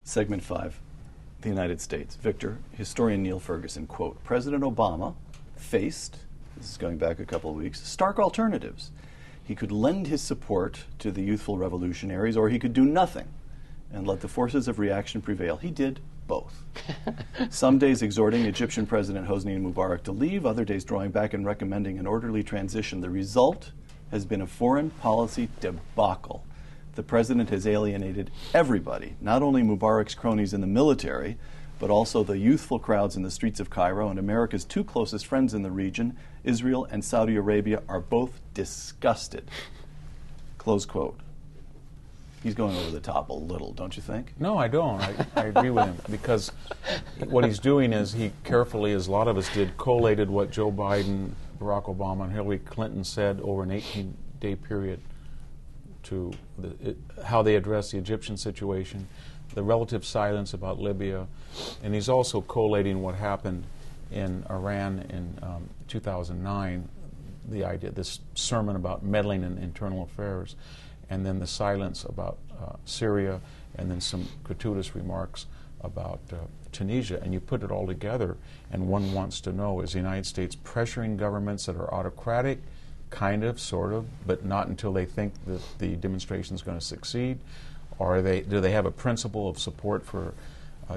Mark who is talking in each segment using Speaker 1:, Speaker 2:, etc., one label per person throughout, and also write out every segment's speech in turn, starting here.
Speaker 1: Segment 5, the United States. Victor, historian Neil Ferguson, quote, President Obama faced, this is going back a couple of weeks, stark alternatives. He could lend his support to the youthful revolutionaries, or he could do nothing and let the forces of reaction prevail. He did both. Some days exhorting Egyptian President Hosni Mubarak to leave, other days drawing back and recommending an orderly transition. The result has been a foreign policy debacle. The president has alienated everybody, not only Mubarak's cronies in the military, but also the youthful crowds in the streets of Cairo, and America's two closest friends in the region, Israel and Saudi Arabia, are both disgusted. Close quote. He's going over the top a little, don't you think?
Speaker 2: No, I don't. I agree with him, because what he's doing is he carefully, as a lot of us did, collated what Joe Biden, Barack Obama, and Hillary Clinton said over an 18-day period to how they addressed the Egyptian situation, the relative silence about Libya, and he's also collating what happened in Iran in 2009, the idea, this sermon about meddling in internal affairs, and then the silence about Syria, and then some gratuitous remarks about Tunisia. And you put it all together, and one wants to know, is the United States pressuring governments that are autocratic, kind of, sort of, but not until they think that the demonstration is going to succeed? Or do they have a principle of support for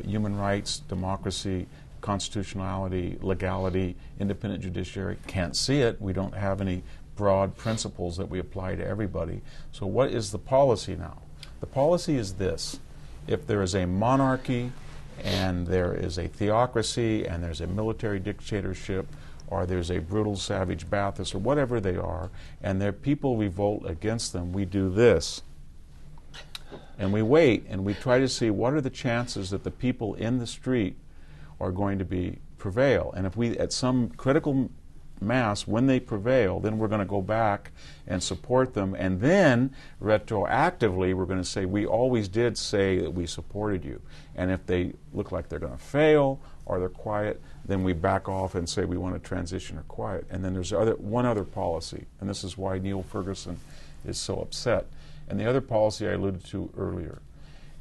Speaker 2: human rights, democracy, constitutionality, legality, independent judiciary? Can't see it. We don't have any broad principles that we apply to everybody. So what is the policy now? The policy is this. If there is a monarchy and there is a theocracy and there's a military dictatorship, or there's a brutal savage Baathist, or whatever they are, and their people revolt against them, we do this. And we wait and we try to see what are the chances that the people in the street are going to prevail. And if we, at some critical mass, when they prevail, then we're going to go back and support them, and then retroactively we're going to say, we always did say that we supported you. And if they look like they're going to fail or they're quiet, then we back off and say we want to transition or quiet. And then there's one other policy, and this is why Neil Ferguson is so upset. And the other policy I alluded to earlier.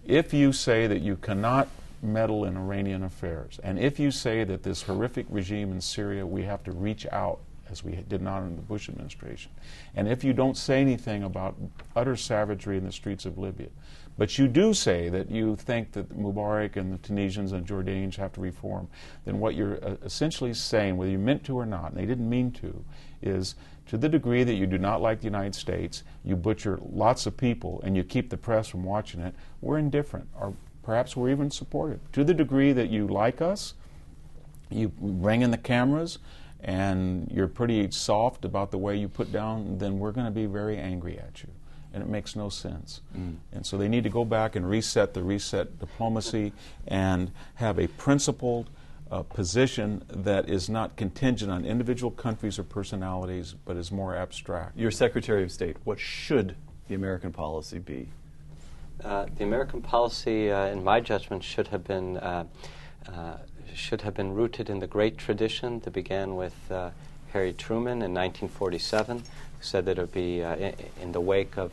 Speaker 2: If you say that you cannot meddle in Iranian affairs, and if you say that this horrific regime in Syria, we have to reach out, as we did not in the Bush administration, and if you don't say anything about utter savagery in the streets of Libya, but you do say that you think that Mubarak and the Tunisians and Jordanians have to reform, then what you're essentially saying, whether you meant to or not, and they didn't mean to, is to the degree that you do not like the United States, you butcher lots of people and you keep the press from watching it, we're indifferent, or perhaps we're even supportive. To the degree that you like us, you bring in the cameras, and you're pretty soft about the way you put down, then we're going to be very angry at you. And it makes no sense. And so they need to go back and reset diplomacy and have a principled position that is not contingent on individual countries or personalities, but is more abstract.
Speaker 1: Your Secretary of State, what should the American policy be?
Speaker 3: The American policy, in my judgment, should have been rooted in the great tradition that began with Harry Truman in 1947, who said that it would be in the wake of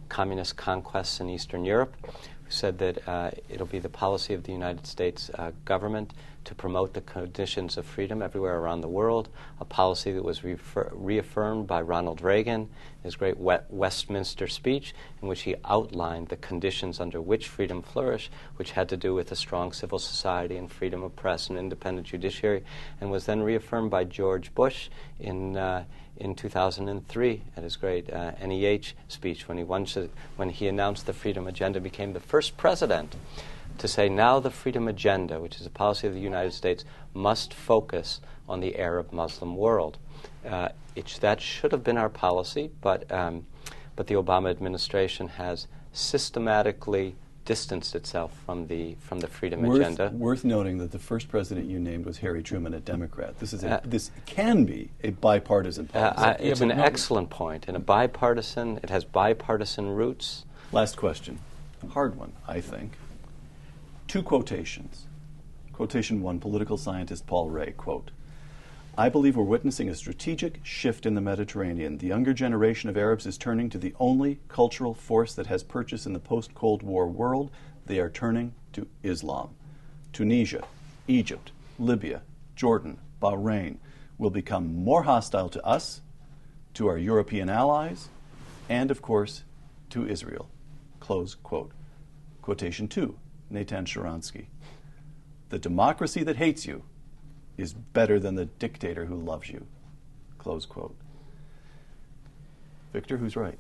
Speaker 3: communist conquests in Eastern Europe, who said that it'll be the policy of the United States government to promote the conditions of freedom everywhere around the world, a policy that was reaffirmed by Ronald Reagan in his great Westminster speech, in which he outlined the conditions under which freedom flourished, which had to do with a strong civil society and freedom of press and independent judiciary, and was then reaffirmed by George Bush in 2003 at his great NEH speech, when he announced the Freedom Agenda, became the first president to say, now the Freedom Agenda, which is a policy of the United States, must focus on the Arab Muslim world. That should have been our policy, but the Obama administration has systematically distanced itself from the Freedom Agenda.
Speaker 1: Worth noting that the first president you named was Harry Truman, a Democrat. This can be a bipartisan policy.
Speaker 3: It's an excellent point. And it has bipartisan roots.
Speaker 1: Last question. Hard one, I think. Two quotations. Quotation one, political scientist Paul Ray, quote, I believe we're witnessing a strategic shift in the Mediterranean. The younger generation of Arabs is turning to the only cultural force that has purchase in the post-Cold War world, they are turning to Islam. Tunisia, Egypt, Libya, Jordan, Bahrain will become more hostile to us, to our European allies, and of course, to Israel. Close quote. Quotation 2, Natan Sharansky. The democracy that hates you is better than the dictator who loves you. Close quote. Victor, who's right?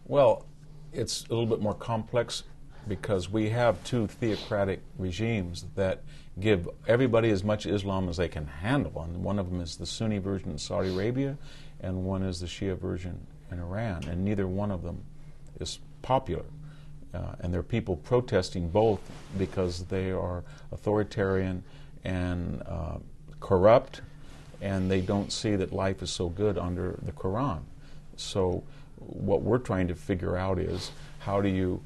Speaker 2: Well, it's a little bit more complex because we have two theocratic regimes that give everybody as much Islam as they can handle. And one of them is the Sunni version in Saudi Arabia, and one is the Shia version in Iran. And neither one of them is popular. And there are people protesting both because they are authoritarian and corrupt, and they don't see that life is so good under the Quran. So what we're trying to figure out is how do you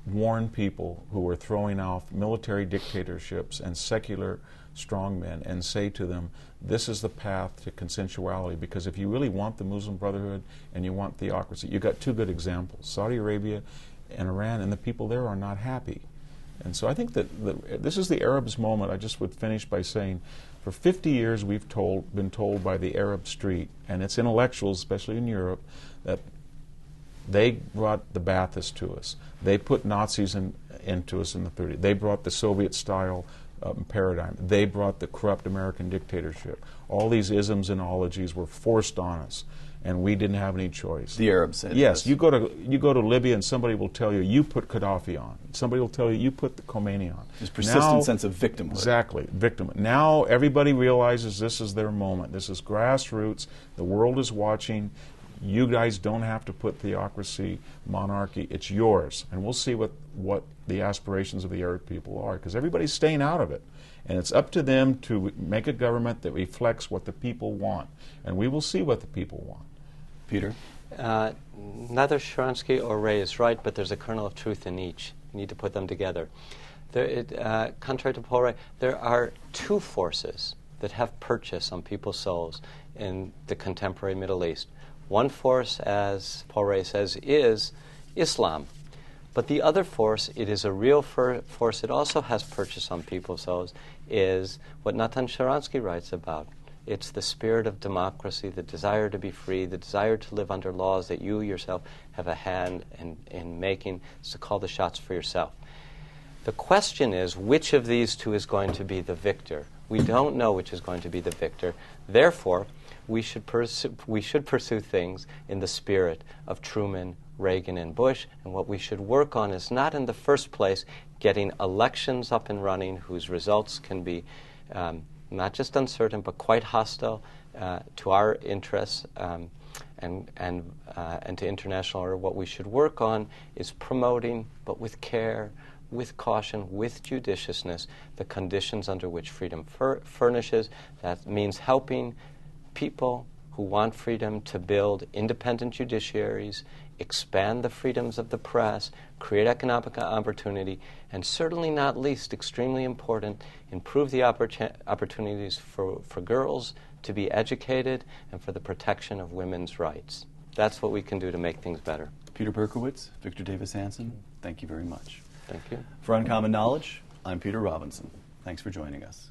Speaker 2: warn people who are throwing off military dictatorships and secular strongmen and say to them, this is the path to consensuality, because if you really want the Muslim Brotherhood and you want theocracy, you've got two good examples, Saudi Arabia and Iran, and the people there are not happy. And so I think that this is the Arabs' moment. I just would finish by saying, for 50 years we've been told by the Arab street, and its intellectuals, especially in Europe, that they brought the Baathists to us. They put Nazis into us in the 30s. They brought the Soviet-style paradigm. They brought the corrupt American dictatorship. All these isms and ologies were forced on us, and we didn't have any choice.
Speaker 1: The Arabs said
Speaker 2: yes.
Speaker 1: This.
Speaker 2: You go to Libya, and somebody will tell you, you put Gaddafi on. Somebody will tell you, you put the Khomeini on.
Speaker 1: This persistent sense of victimhood.
Speaker 2: Exactly, victim. Now everybody realizes this is their moment. This is grassroots. The world is watching. You guys don't have to put theocracy, monarchy. It's yours. And we'll see what the aspirations of the Arab people are, because everybody's staying out of it. And it's up to them to make a government that reflects what the people want. And we will see what the people want.
Speaker 1: Peter?
Speaker 3: Neither Sharansky or Ray is right, but there's a kernel of truth in each. You need to put them together. Contrary to Paul Ray, there are two forces that have purchase on people's souls in the contemporary Middle East. One force, as Paul Ray says, is Islam. But the other force, it is a real force, it also has purchase on people's souls, is what Natan Sharansky writes about. It's the spirit of democracy, the desire to be free, the desire to live under laws that you yourself have a hand in making, is to call the shots for yourself. The question is, which of these two is going to be the victor? We don't know which is going to be the victor. Therefore, we should pursue things in the spirit of Truman, Reagan, and Bush. And what we should work on is not in the first place getting elections up and running whose results can be not just uncertain but quite hostile to our interests and to international order. What we should work on is promoting, but with care, with caution, with judiciousness, the conditions under which freedom furnishes. That means helping people who want freedom to build independent judiciaries, expand the freedoms of the press, create economic opportunity, and certainly not least, extremely important, improve the opportunities for girls to be educated and for the protection of women's rights. That's what we can do to make things better.
Speaker 1: Peter Berkowitz, Victor Davis Hanson, thank you very much.
Speaker 3: Thank you.
Speaker 1: For Uncommon Knowledge, I'm Peter Robinson. Thanks for joining us.